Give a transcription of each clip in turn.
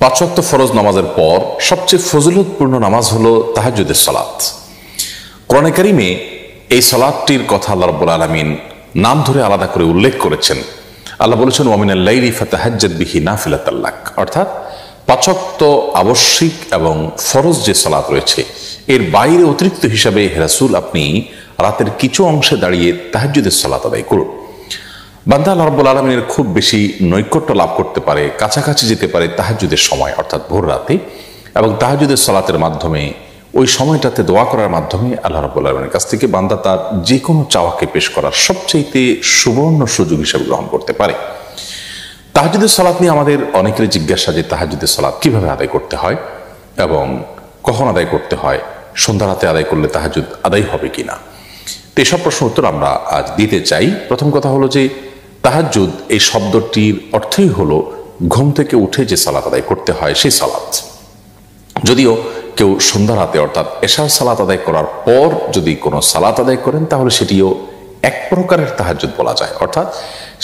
পাঁচ ওয়াক্ত ফরজ নামাজের পর সবচেয়ে ফজিলতপূর্ণ নামাজ হলো তাহাজ্জুদের সালাত। কোরআনে কারিমে এই সালাতটির কথা আল্লাহ রাব্বুল আলামিন নাম ধরে আলাদা করে উল্লেখ করেছেন। আল্লাহ বলেছেন ওয়া মিনাল লাইলি ফাতাহাজ্জাদ বিহি নাফিলাতাল লাক, অর্থাৎ পাঁচ ওয়াক্ত আবশ্যিক এবং ফরজ যে সালাত রয়েছে এর বাইরে অতিরিক্ত হিসাবে হে রাসূল আপনি রাতের কিছু অংশে দাঁড়িয়ে তাহাজ্জুদের সালাত আদায় করুন। বান্দা আল্লাহ রাব্বুল আলামিনের খুব বেশি নৈকট্য লাভ করতে পারে, কাছাকাছি যেতে পারে তাহাজ্জুদের সময় অর্থাৎ ভোর রাতে, এবং তাহাজ্জুদের সালাতের মাধ্যমে ওই সময়টাতে দোয়া করার মাধ্যমে আল্লাহ রাব্বুল আলামিনের কাছ থেকে বান্দা তার যে কোনো চাওয়াকে পেশ করার সবচেয়ে সুবর্ণ সুযোগ হিসেবে গ্রহণ করতে পারে। তাহাজ্জুদের সালাত নিয়ে আমাদের অনেকেরই জিজ্ঞাসা যে তাহাজ্জুদের সালাত কিভাবে আদায় করতে হয় এবং কখন আদায় করতে হয়, সন্ধ্যা রাতে আদায় করলে তাহাজ্জুদ আদায় হবে কিনা। তো এসব প্রশ্ন উত্তর আমরা আজ দিতে চাই। প্রথম কথা হলো যে তাহাজ্জুদ এই শব্দটির অর্থই হলো ঘুম থেকে উঠে যে সালাত আদায় করতে হয় সেই সালাত। যদিও কেউ সন্ধ্যা রাতে অর্থাৎ এশার সালাত আদায় করার পর যদি কোনো সালাত আদায় করেন তাহলে সেটিও এক প্রকারের তাহাজ্জুদ বলা যায়, অর্থাৎ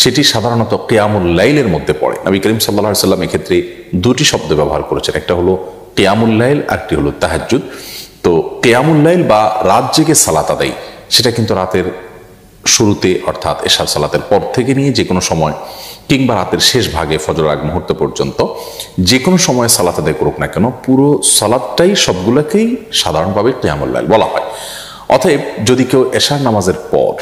সেটি সাধারণত কিয়ামুল লাইলের মধ্যে পড়ে। নবী করিম সাল্লাল্লাহু আলাইহি সাল্লাম এক্ষেত্রে দুটি শব্দ ব্যবহার করেছেন, একটা হলো কিয়ামুল লাইল আর একটি হলো তাহাজ্জুদ। তো কিয়ামুল লাইল বা রাত জেগে সালাত আদায় সেটা কিন্তু রাতের শুরুতে অর্থাৎ এশার সালাতের পর থেকে নিয়ে যে কোনো সময় কিংবা রাতের শেষ ভাগে ফজর আগ মুহূর্ত পর্যন্ত যে কোনো সময় সালাত আদায় করুক না কেন পুরো সালাতটাই সবগুলোকেই সাধারণভাবে কিয়ামুল লাইল বলা হয়। অতএব যদি কেউ এশার নামাজের পর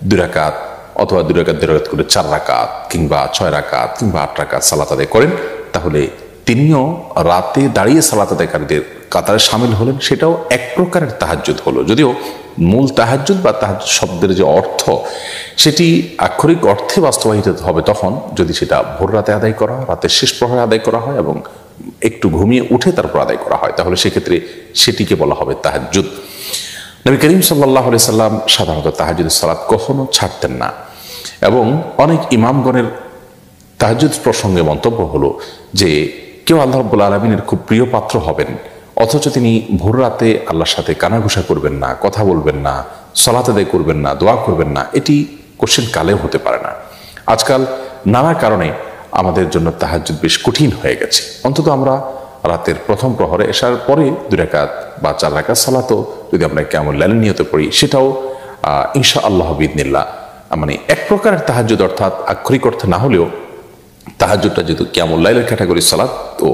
2 রাকাত অথবা 2 রাকাত 2 রাকাত করে 4 রাকাত কিংবা 6 রাকাত কিংবা 8 রাকাত সালাত আদায় করেন তাহলে তিনিও রাতে দাঁড়িয়ে সালাত আদায়কারীদের কাতারে শামিল হলেন, সেটাও এক প্রকারের তাহাজ্জুদ হলো। যদিও মূল তাহাজ্জুদ বা তাহাজ্জুদ শব্দের যে অর্থ সেটি আক্ষরিক অর্থে বাস্তবায়িত হবে তখন যদি সেটা ভোর রাতে আদায় করা হয়, রাতের শেষ প্রহরে আদায় করা হয় এবং একটু ঘুমিয়ে উঠে তারপর আদায় করা হয়, তাহলে সেক্ষেত্রে সেটিকে বলা হবে তাহাজ্জুদ। নবী করিম সাল্লাল্লাহু আলাইহি সাল্লাম সাধারণত তাহাজ্জুদের সালাত কখনো ছাড়তেন না এবং অনেক ইমামগণের তাহাজ্জুদ প্রসঙ্গে মন্তব্য হলো যে কেউ আল্লাহ রাব্বুল আলামিনের খুব প্রিয় পাত্র হবেন অথচ তিনি ভোর রাতে আল্লাহর সাথে কানাঘুষা করবেন না, কথা বলবেন না, সালাত আদায় করবেন না, দোয়া করবেন না, এটি কোশ্চেন কালেও হতে পারে না। আজকাল নানা কারণে আমাদের জন্য তাহাজ্জুদ বেশ কঠিন হয়ে গেছে। অন্তত আমরা রাতের প্রথম প্রহরে এশার পরে 2 রাকাত বা 4 রাকাত সালাতও যদি আমরা কিয়ামুল লাইলের নিয়তে পড়ি সেটাও ইনশাআল্লাহ বিইذনিল্লাহ মানে এক প্রকারের তাহাজ্জুদ, অর্থাৎ আক্ষরিক অর্থে না হলেও তাহাজ্জুদটা যেহেতু কিয়ামুল লাইলের ক্যাটাগরির সালাত তো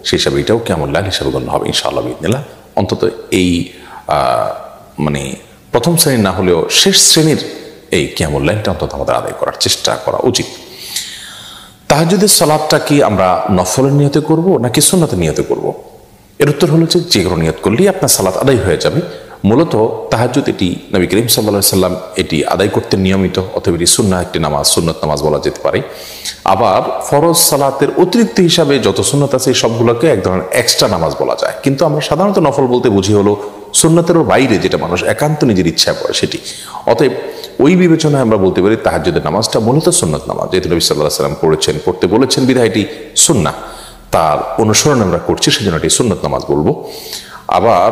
সেই হিসাবে এটাও কিয়ামুল লাইল হিসাবে গণ্য হবে ইনশাআল্লাহ বিইذনিল্লাহ। অন্তত এই মানে প্রথম শ্রেণীর না হলেও শেষ শ্রেণীর এই কিয়ামুল লাইলটা অন্তত আমাদের আদায় করার চেষ্টা করা উচিত। তাহাজ্জুদের সালাতটা কি আমরা নফলের নিয়তে করব নাকি সুন্নতের নিয়তে করব? এর উত্তর হলো যে কোনো নিয়ত করলেই আপনার সালাত আদায় হয়ে যাবে। মূলত তাহাজ্জুদ এটি নবী করিম সাল্লাল্লাহু আলাইহি সাল্লাম এটি আদায় করতে নিয়মিত, অতএব এটি সুন্নাহ একটি নামাজ, সুন্নত নামাজ বলা যেতে পারে। আবার ফরজ সালাতের অতিরিক্ত হিসাবে যত সুন্নত আছে সবগুলোকে এক ধরনের এক্সট্রা নামাজ বলা যায়, কিন্তু আমরা সাধারণত নফল বলতে বুঝি হলো সুন্নতেরও বাইরে যেটা মানুষ একান্ত নিজের ইচ্ছা করে সেটি। অতএব ওই বিবেচনায় আমরা বলতে পারি তাহাজ্জুদের নামাজটা মূলত সুন্নত নামাজ, যেহেতু নবী সাল্লাল্লাহু আলাইহি সাল্লাম পড়েছেন, পড়তে বলেছেন বিধায় এটি সুন্নাহ, তার অনুসরণ আমরা করছি সেজন্য এটি সুন্নত নামাজ বলবো। আবার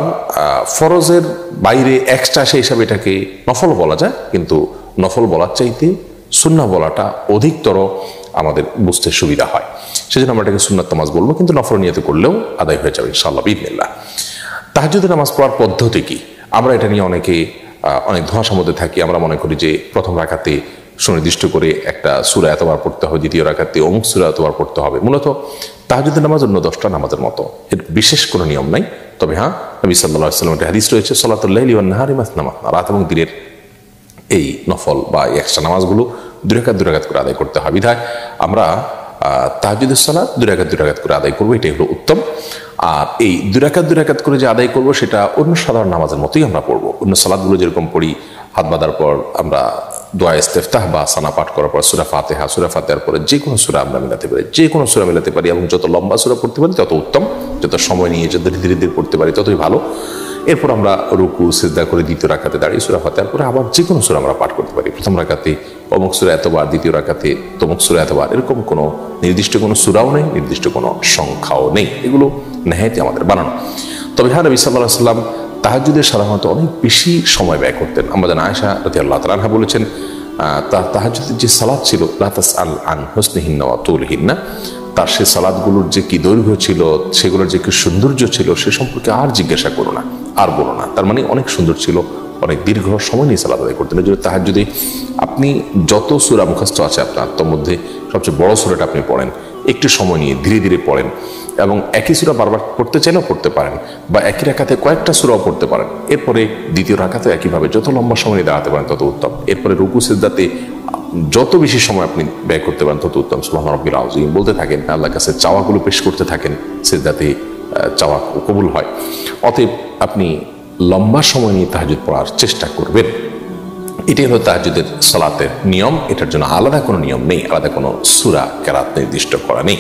ফরজের বাইরে এক্সট্রা সেই হিসাবে এটাকে নফল বলা যায়, কিন্তু নফল বলার চাইতে সুন্নাহ বলাটা অধিকতর আমাদের বুঝতে সুবিধা হয়, সেজন্য আমরা এটাকে সুন্নাত নামাজ বলবো, কিন্তু নফল নিয়তে করলেও আদায় হয়ে যাবে ইনশাআল্লাহ বিইذনিল্লাহ। তাহাজ্জুদের নামাজ পড়ার পদ্ধতি কি? আমরা এটা নিয়ে অনেক ধোঁয়াশার মধ্যে থাকি। আমরা মনে করি যে প্রথম রাকাতে সুনির্দিষ্ট করে একটা সূরা এতবার পড়তে হবে, দ্বিতীয় রাকাতে অমুক সূরা এতবার পড়তে হবে। মূলত তাহাজ্জুদের নামাজ অন্য 10টা নামাজের মতো, এর বিশেষ কোনো নিয়ম নাই। তবে হ্যাঁ, নবী সাল্লাল্লাহু আলাইহি ওয়াসাল্লামের হাদিস রয়েছে সালাতুল লাইলি ওয়ান নাহারি মাসনা মাসনা, রাত এবং দিনের এই নফল বা এক্সট্রা নামাজগুলো 2 রাকাত 2 রাকাত করে আদায় করতে হয়। বিধায় আমরা তাহাজ্জুদের সালাত 2 রাকাত 2 রাকাত করে আদায় করবো, এটাই হলো উত্তম। আর এই 2 রাকাত 2 রাকাত করে যে আদায় করবো সেটা অন্য সাধারণ নামাজের মতোই আমরা পড়বো। অন্য সালাতগুলো যেরকম পড়ি, হাত বাঁধার পর আমরা দোয়া ইস্তেফতাহ বা সানা পাঠ করার পর সূরা ফাতিহা, সূরা ফাতিহার পরে যে কোনো সূরা আমরা মিলাতে পারি, যে কোনো সূরা মিলাতে পারি, এবং যত লম্বা সূরা পড়তে পারি তত উত্তম, যত সময় নিয়ে যত ধীরে ধীরে পড়তে পারি ততই ভালো। এরপর আমরা রুকু সিজদা করে দ্বিতীয় রাকাতে দাঁড়িয়ে সূরা ফাতিহার পরে আবার যে কোনো সূরা আমরা পাঠ করতে পারি। প্রথম রাকাতে অমুক সূরা এতবার, দ্বিতীয় রাকাতে তমুক সূরা এতবার, এরকম কোনো নির্দিষ্ট কোনো সূরাও নেই, নির্দিষ্ট কোনো সংখ্যাও নেই, এগুলো নেহায়েতই আমাদের বানানো। তবে হ্যাঁ, নবী সাল্লাল্লাহু আলাইহি ওয়াসাল্লাম তাহাজ্জুদে সাধারণত অনেক বেশি সময় ব্যয় করতেন। আমাদের আয়েশা রাদিয়াল্লাহু তাআলা আনহা বলেছেন তাহাজ্জুদের যে সালাত ছিল লা তাসআল আন হুসনিহিন্না ওয়া তুলহিন্না, তার সে সালাদগুলোর যে কি দৈর্ঘ্য ছিল, সেগুলোর যে কি সৌন্দর্য ছিল, সে সম্পর্কে আর জিজ্ঞাসা করো না, আর বলো না। তার মানে অনেক সুন্দর ছিল, অনেক দীর্ঘ সময় নিয়ে সালাদ আদায় করতেন। তাহাজ্জুদে আপনি যত সূরা মুখস্থ আছে আপনার, তার মধ্যে সবচেয়ে বড় সূরাটা আপনি পড়েন, একটু সময় নিয়ে ধীরে ধীরে পড়েন, এবং একই সূরা বারবার পড়তে চাইলেও পড়তে পারেন, বা একই রাকাতে কয়েকটা সূরাও পড়তে পারেন। এরপরে দ্বিতীয় রাকাতে একইভাবে যত লম্বা সময় নিয়ে দাঁড়াতে পারেন তত উত্তম। এরপরে রুকু সিজদাতে যত বেশি সময় আপনি ব্যয় করতে পারেন তত উত্তম। সুবহান রাব্বিল আযীম বলতে থাকেন, আল্লাহর কাছে চাওয়াগুলো পেশ করতে থাকেন, সিজদাতে চাওয়া কবুল হয়। অতএব আপনি লম্বা সময় নিয়ে তাহাজ্জুদ পড়ার চেষ্টা করবেন। এটাই হলো তাহাজ্জুদের সালাতের নিয়ম। এটার জন্য আলাদা কোনো নিয়ম নেই, আলাদা কোনো সূরা কেরাত নির্দিষ্ট করা নেই।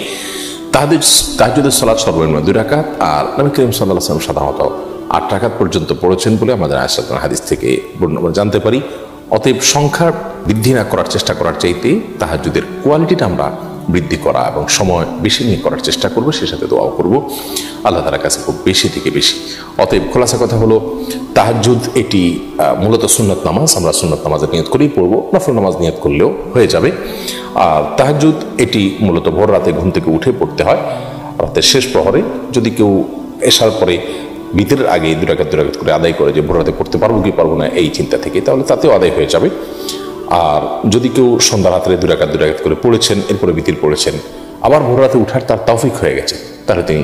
তাহাজ্জুদের সালাত সর্বনিম্ন 2 রাকাত, আর নবী করিম সাল্লাল্লাহু আলাইহি ওয়াসাল্লাম সাধারণত 8 রাকাত পর্যন্ত পড়েছেন বলে আমাদের আয়েশা হাদিস থেকে জানতে পারি। অতএব সংখ্যা বৃদ্ধি না করার চেষ্টা করার চাইতে তাহাজ্জুদের কোয়ালিটিটা আমরা বৃদ্ধি করা এবং সময় বেশি নিয়ে করার চেষ্টা করব, সে সাথে দোয়াও করব আল্লাহ তাআলার কাছে খুব বেশি থেকে বেশি। অতএব খোলাসা কথা হলো, তাহাজ্জুদ এটি মূলত সুন্নত নামাজ। আমরা সুন্নত নামাজের নিয়ত করেই পড়বো, নফল নামাজ নিয়ত করলেও হয়ে যাবে। আর তাহাজ্জুদ এটি মূলত ভোর রাতে ঘুম থেকে উঠে পড়তে হয়, রাতের শেষ প্রহরে। যদি কেউ এশার পরে বিতরের আগে 2 রাকাত করে আদায় করে যে ভোর রাতে পড়তে পারবো কি পারবো না এই চিন্তা থেকে, তাহলে তাতেও আদায় হয়ে যাবে। আর যদি কেউ সন্ধ্যা রাত্রে 2 রাকাত করে পড়েছেন, এরপরে বিতির পড়েছেন, আবার ভোর রাতে উঠার তার তৌফিক হয়ে গেছে, তাহলে তিনি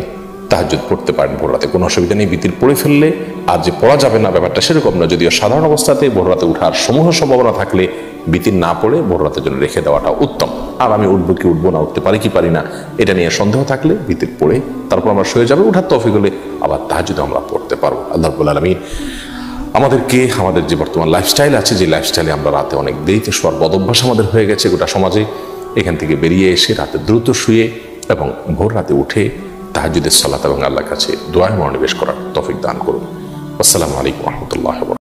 তাহাজ্জুদ পড়তে পারেন ভোর রাতে, কোনো অসুবিধা নেই। বিতির পড়ে ফেললে আর যে পড়া যাবে না ব্যাপারটা সেরকম না। যদিও সাধারণ অবস্থাতে ভোর রাতে উঠার সমূহ সম্ভাবনা থাকলে বিতির না পড়ে ভোর রাতের জন্য রেখে দেওয়াটা উত্তম। আর আমি উঠবো কি উঠবো না, উঠতে পারি কি পারি না, এটা নিয়ে সন্দেহ থাকলে বিতির পড়ে তারপর আমরা শুয়ে যাবে, উঠার তৌফিক হলে আবার তাহাজ্জুদ আমরা পড়তে পারবো। আল্লাহ রাব্বুল আলামিন আমাদেরকে আমাদের যে বর্তমান লাইফস্টাইল আছে, যে লাইফস্টাইলে আমরা রাতে অনেক দেরিতে শোয়ার বদভ্যাস আমাদের হয়ে গেছে গোটা সমাজে, এখান থেকে বেরিয়ে এসে রাতে দ্রুত শুয়ে এবং ভোর রাতে উঠে তাহাজ্জুদের সালাত এবং আল্লাহর কাছে দোয়ায় মনোনিবেশ করার তৌফিক দান করুন। আসসালামু আলাইকুম ওয়া রাহমাতুল্লাহি ওয়া বারাকাতুহু।